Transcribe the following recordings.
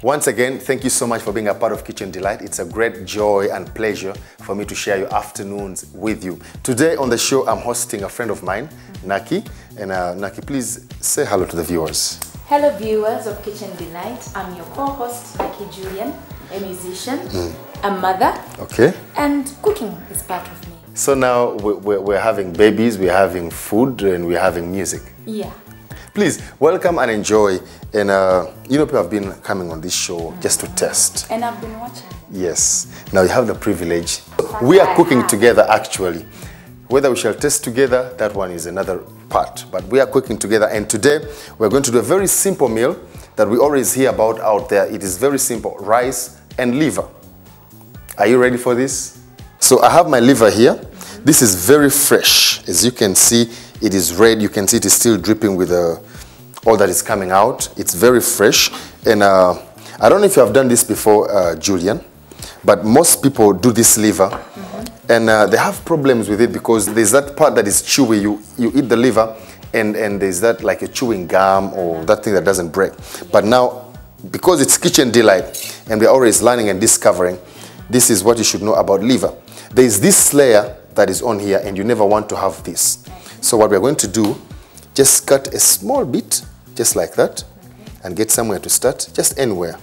Once again, thank you so much for being a part of Kitchen Delight. It's a great joy and pleasure for me to share your afternoons with you. Today on the show, I'm hosting a friend of mine, Naki. And Naki, please say hello to the viewers. Hello viewers of Kitchen Delight. I'm your co-host, Naki Julian, a musician, a mother, and cooking is part of me. So now we're having babies, we're having food, and we're having music. Yeah. Please, welcome and enjoy. And you know, people have been coming on this show just to test. And I've been watching. Yes. Now you have the privilege. We are cooking together, actually. Whether we shall test together, that one is another part. But we are cooking together. And today, we're going to do a very simple meal that we always hear about out there. It is very simple. Rice and liver. Are you ready for this? So I have my liver here. This is very fresh. As you can see, it is red. You can see it is still dripping with all that is coming out. It's very fresh. And I don't know if you have done this before, Julian, but most people do this liver. And they have problems with it because there's that part that is chewy. You eat the liver and there's that like a chewing gum or that thing that doesn't break. But now, because it's Kitchen Delight and we're always learning and discovering, this is what you should know about liver. There's this layer that is on here and you never want to have this. So what we're going to do, just cut a small bit, just like that, and get somewhere to start, just anywhere.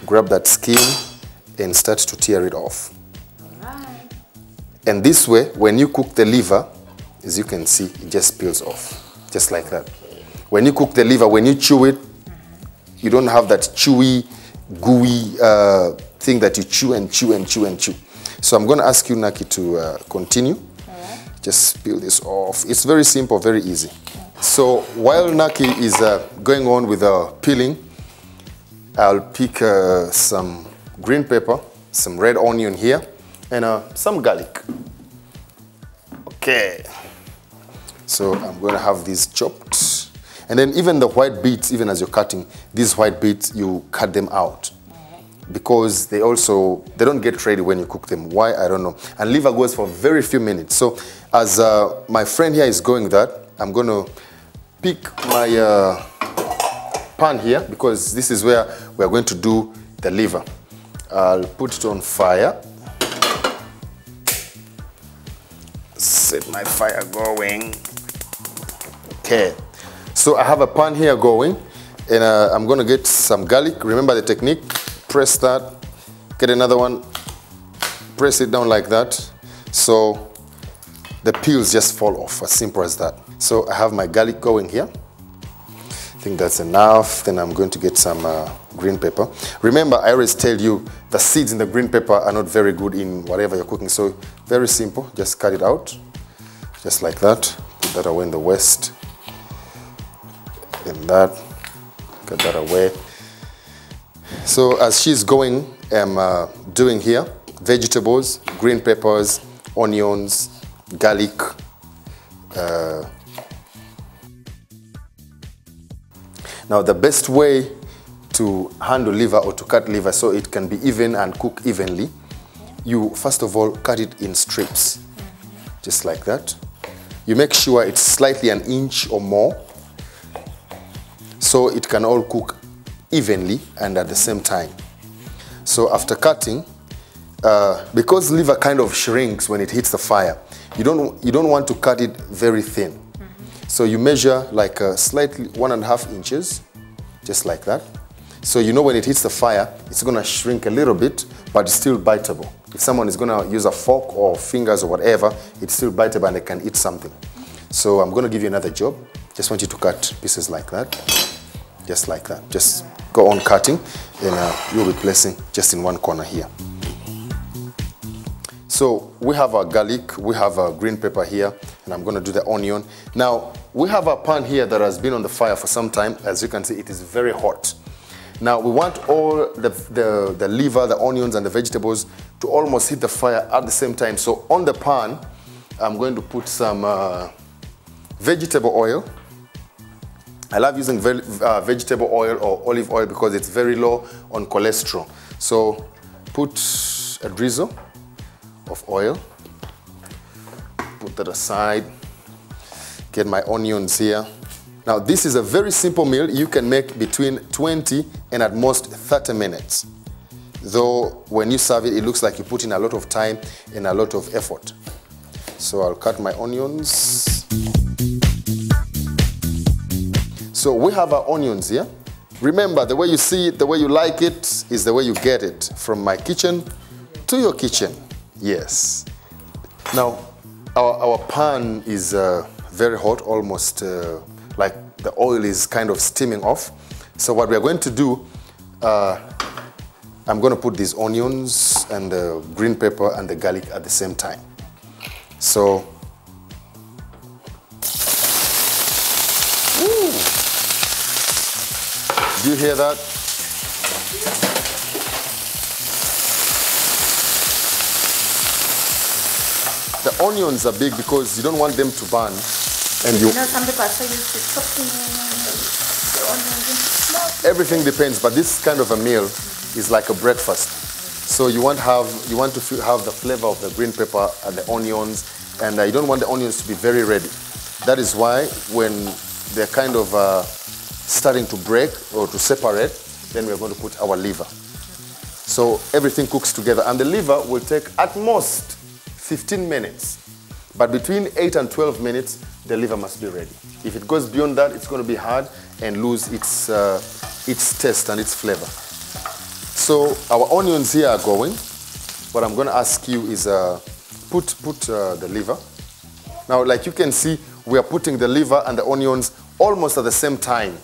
Grab that skin and start to tear it off. And this way, when you cook the liver, as you can see, it just peels off, just like that. When you cook the liver, when you chew it, you don't have that chewy, gooey thing that you chew and chew and chew and chew. So I'm going to ask you, Naki, to continue. Just peel this off. It's very simple, very easy. So while Naki is going on with peeling, I'll pick some green pepper, some red onion here, and some garlic. Okay. So I'm going to have these chopped. And then even the white beets, even as you're cutting, these white beets, you cut them out. Because they don't get ready when you cook them. Why? I don't know. And liver goes for very few minutes. So as my friend here is going that, I'm going to pick my pan here because this is where we're going to do the liver. I'll put it on fire. Set my fire going. Okay. So I have a pan here going and I'm going to get some garlic. Remember the technique? Press that, get another one, press it down like that. So the peels just fall off, as simple as that. So I have my garlic going here. I think that's enough. Then I'm going to get some green pepper. Remember, I always tell you the seeds in the green pepper are not very good in whatever you're cooking. So very simple, just cut it out, just like that. Put that away in the waste. And that, get that away. So as she's going, I'm doing here vegetables, green peppers, onions, garlic. Now the best way to handle liver or to cut liver so it can be even and cook evenly, you first of all cut it in strips, just like that. You make sure it's slightly an inch or more so it can all cook evenly and at the same time. So after cutting, because liver kind of shrinks when it hits the fire, you don't want to cut it very thin. So you measure like slightly 1.5 inches, just like that. So you know when it hits the fire, it's going to shrink a little bit, but it's still biteable. If someone is going to use a fork or fingers or whatever, it's still biteable and they can eat something. So I'm going to give you another job. Just want you to cut pieces like that, just like that. Just go on cutting, and you'll be placing just in one corner here. So we have our garlic, we have our green pepper here, and I'm going to do the onion. Now, we have a pan here that has been on the fire for some time. As you can see, it is very hot. Now, we want all the liver, the onions, and the vegetables to almost hit the fire at the same time. So on the pan, I'm going to put some vegetable oil. I love using vegetable oil or olive oil because it's very low on cholesterol. So put a drizzle of oil, put that aside, get my onions here, Now this is a very simple meal you can make between 20 and at most 30 minutes. Though when you serve it, it looks like you put in a lot of time and a lot of effort. So I'll cut my onions. So we have our onions here. Remember, the way you see it, the way you like it, is the way you get it. From my kitchen to your kitchen. Yes. Now, our pan is very hot, almost like the oil is kind of steaming off. So what we're going to do, I'm going to put these onions and the green pepper and the garlic at the same time. So, ooh. Do you hear that? The onions are big because you don't want them to burn. And you know, some people are so used to chopping the onions. Everything depends, but this kind of a meal is like a breakfast. So you want to have the flavor of the green pepper and the onions, and you don't want the onions to be very ready. That is why when they're kind of starting to break or to separate, then we're going to put our liver. So everything cooks together, and the liver will take at most 15 minutes. But between 8 and 12 minutes, the liver must be ready. If it goes beyond that, it's going to be hard and lose its taste and its flavor. So our onions here are going. What I'm going to ask you is put the liver. Now, like you can see, we are putting the liver and the onions almost at the same time,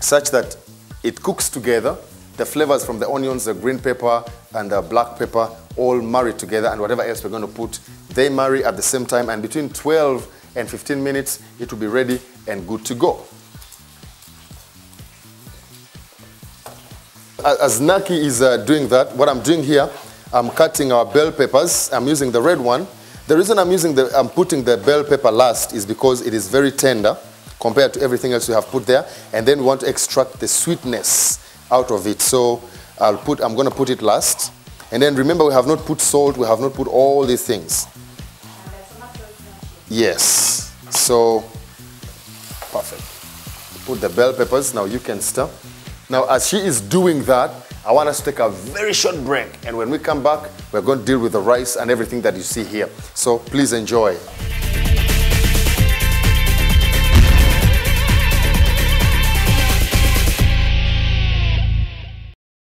such that it cooks together. The flavors from the onions, the green pepper and the black pepper all marry together, and whatever else we're going to put, they marry at the same time, and between 12 and 15 minutes, it will be ready and good to go. As Naki is doing that, what I'm doing here, I'm cutting our bell peppers. I'm using the red one. The reason I'm putting the bell pepper last is because it is very tender compared to everything else we have put there, and then we want to extract the sweetness out of it. So I'm going to put it last. And then remember, we have not put salt, we have not put all these things. Yes. So, perfect. Put the bell peppers. Now you can stir. Now as she is doing that, I want us to take a very short break. And when we come back, we're going to deal with the rice and everything that you see here. So please enjoy.